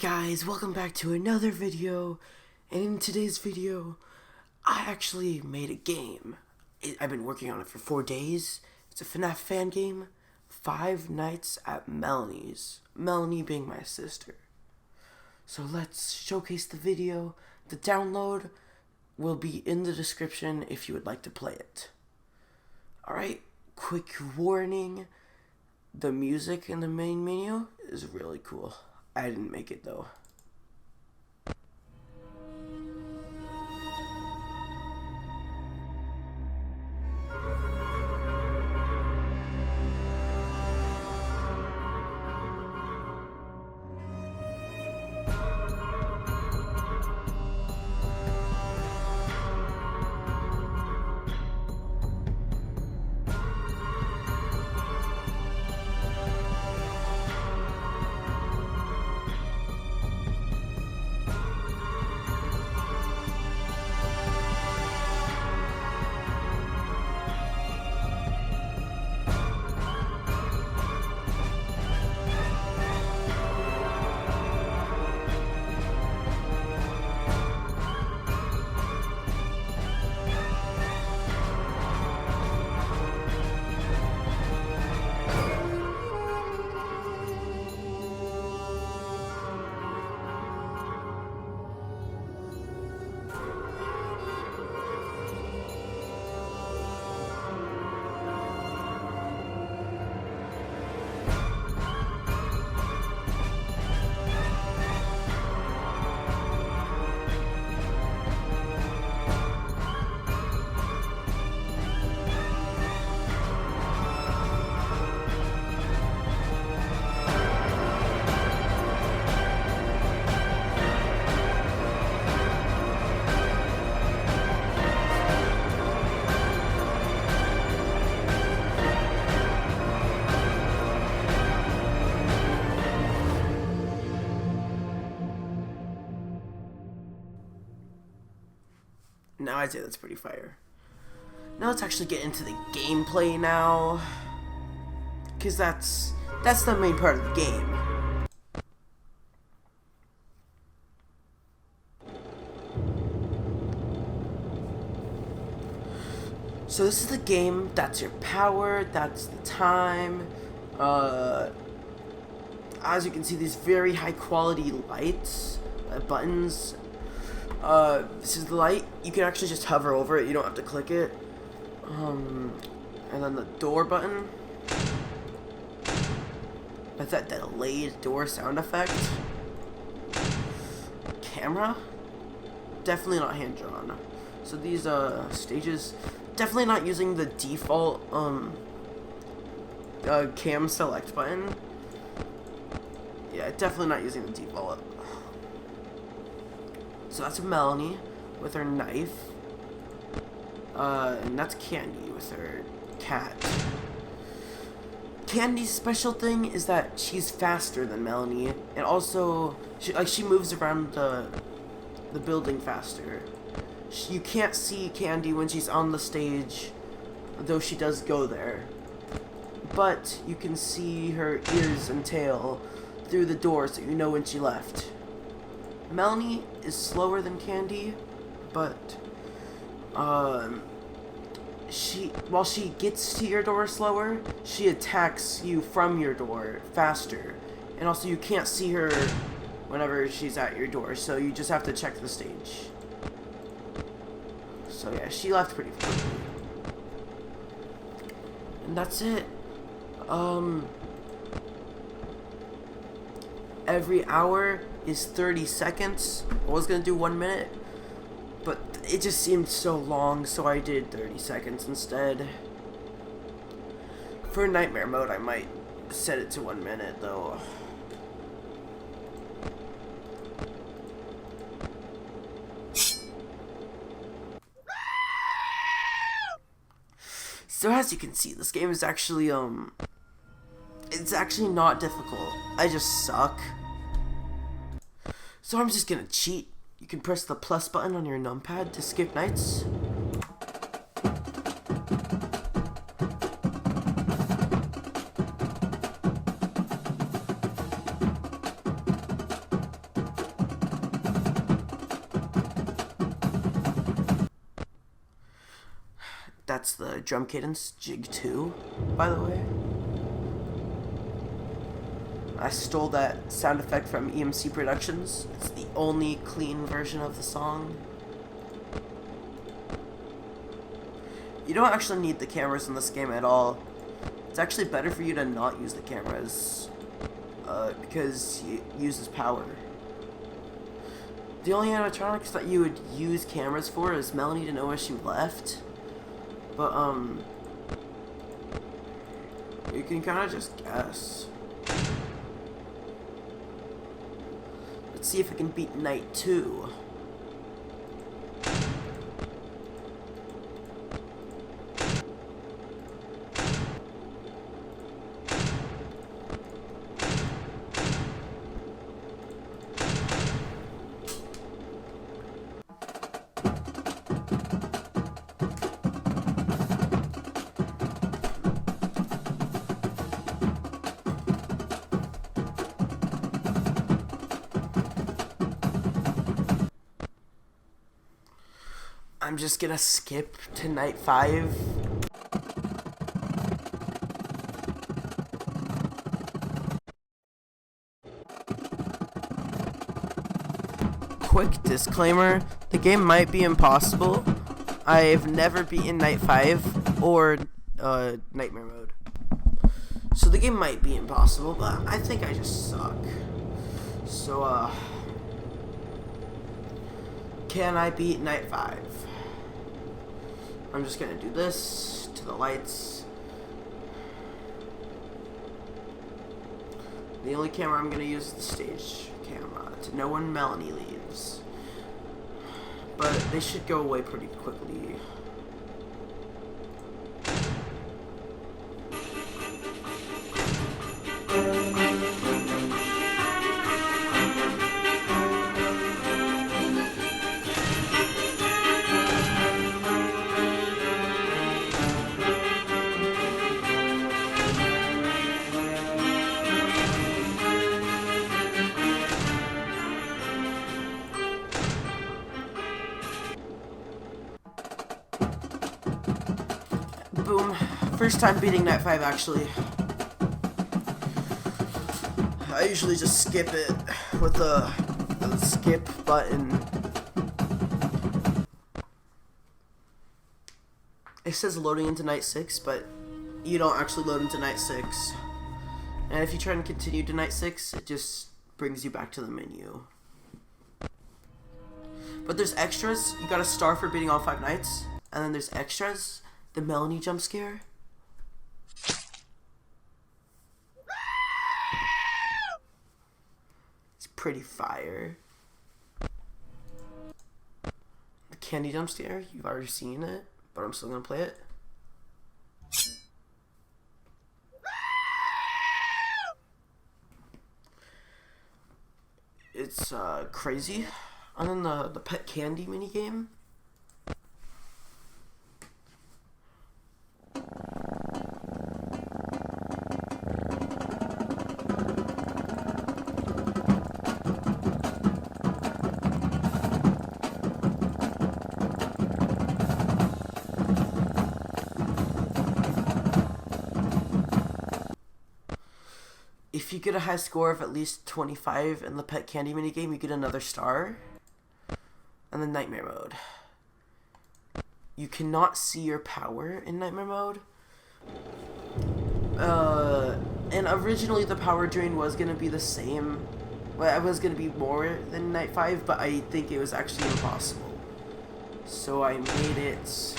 Guys, welcome back to another video, and in today's video, I actually made a game. I've been working on it for 4 days. It's a FNAF fan game, 5 Nights at Melanie's, Melanie being my sister. So let's showcase the video. The download will be in the description if you would like to play it. Alright, quick warning, the music in the main menu is really cool. I didn't make it though. Now I'd say that's pretty fire. Now let's actually get into the gameplay now, because that's the main part of the game. So this is the game. That's your power. That's the time. As you can see, these very high quality lights, buttons. This is the light. You can actually just hover over it. You don't have to click it. And then the door button. That's that delayed door sound effect. Camera. Definitely not hand drawn. So these stages, definitely not using the default cam select button. Yeah, definitely not using the default. So that's Melanie with her knife, and that's Candy with her cat. Candy's special thing is that she's faster than Melanie, and also she moves around the building faster. You can't see Candy when she's on the stage, though she does go there. But you can see her ears and tail through the door, so you know when she left. Melanie is slower than Candy, but while she gets to your door slower, she attacks you from your door faster. And also you can't see her whenever she's at your door, so you just have to check the stage. So yeah, she left pretty quickly. And that's it. Every hour is 30 seconds. I was gonna do 1 minute, but it just seemed so long, so I did 30 seconds instead. For nightmare mode, I might set it to 1 minute though. So as you can see, this game is actually it's actually not difficult. I just suck. So I'm just gonna cheat. You can press the plus button on your numpad to skip nights. that's the drum cadence, Jig 2, by the way. I stole that sound effect from EMC Productions. It's the only clean version of the song. You don't actually need the cameras in this game at all. It's actually better for you to not use the cameras, because it uses power. The only animatronics that you would use cameras for is Melanie to know where she left. But, you can kind of just guess. Let's see if I can beat Night 2. I'm just gonna skip to Night 5. Quick disclaimer, the game might be impossible. I've never beaten Night 5 or Nightmare Mode. So the game might be impossible, but I think I just suck. So, can I beat Night 5? I'm just gonna do this to the lights. The only camera I'm gonna use is the stage camera to know when Melanie leaves. But they should go away pretty quickly. Boom. First time beating Night 5, actually. I usually just skip it with the skip button. It says loading into Night 6, but you don't actually load into Night 6. And if you try and continue to Night 6, it just brings you back to the menu. But there's extras. You got a star for beating all 5 nights. And then there's extras. The Melanie jump scare. It's pretty fire. The candy jump scare, you've already seen it, but I'm still gonna play it. It's crazy. And then the pet candy minigame. If you get a high score of at least 25 in the pet candy minigame, you get another star. And then Nightmare Mode. You cannot see your power in Nightmare Mode. And originally the power drain was going to be the same. Well, it was going to be more than Night 5, but I think it was actually impossible. So I made it...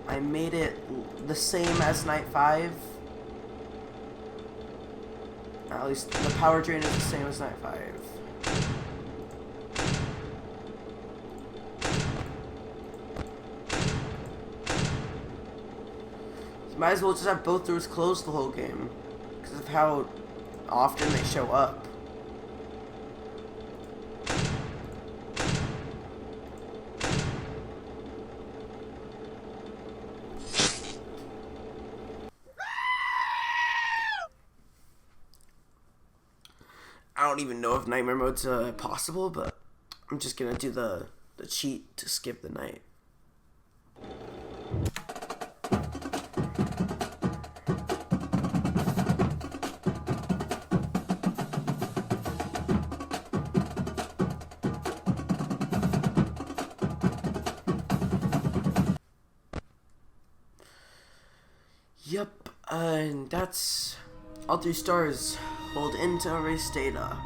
I made it the same as Night 5. At least the power drain is the same as Night 5. You might as well just have both doors closed the whole game, because of how often they show up. I don't even know if Nightmare Mode's possible, but I'm just gonna do the cheat to skip the night. Yep, and that's all 3 stars. Hold in to erase data.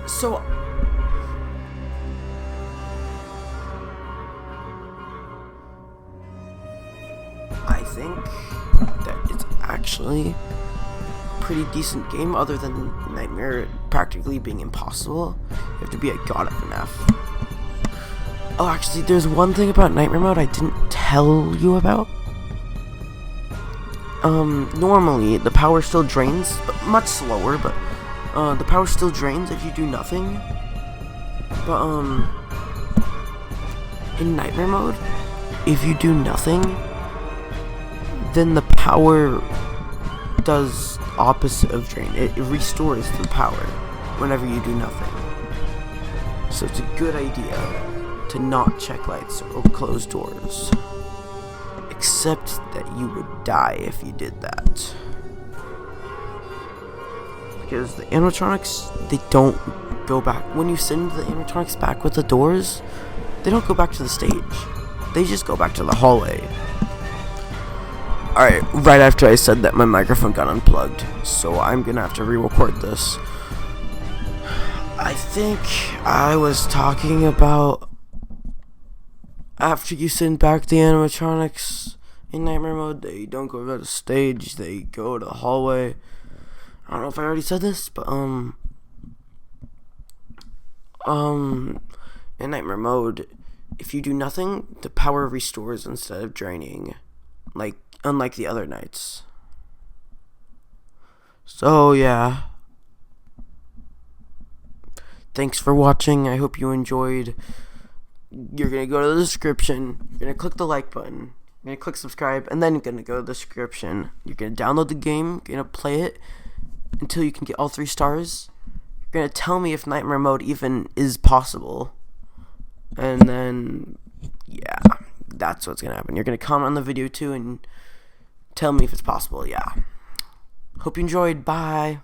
So, I think that it's actually a pretty decent game, other than Nightmare practically being impossible. You have to be a god at FNAF. Oh, actually, there's one thing about Nightmare mode I didn't tell you about. Normally the power still drains, but much slower, but the power still drains if you do nothing. But in Nightmare mode, if you do nothing, then the power does opposite of drain. It restores the power whenever you do nothing. So it's a good idea to not check lights or close doors. Except that you would die if you did that. Because the animatronics, they don't go back. When you send the animatronics back with the doors, they don't go back to the stage. They just go back to the hallway. Alright, right after I said that, my microphone got unplugged. So I'm gonna have to re-record this. I think I was talking about after you send back the animatronics in Nightmare mode, they don't go to the stage, they go to the hallway. I don't know if I already said this, but in Nightmare mode, if you do nothing, the power restores instead of draining, unlike the other nights. So yeah, thanks for watching. I hope you enjoyed. You're gonna go to the description, you're gonna click the like button, you're gonna click subscribe, and then you're gonna go to the description. You're gonna download the game, you're gonna play it until you can get all 3 stars. You're gonna tell me if Nightmare mode even is possible, and then yeah, that's what's gonna happen. You're gonna comment on the video too and tell me if it's possible. Yeah, hope you enjoyed. Bye.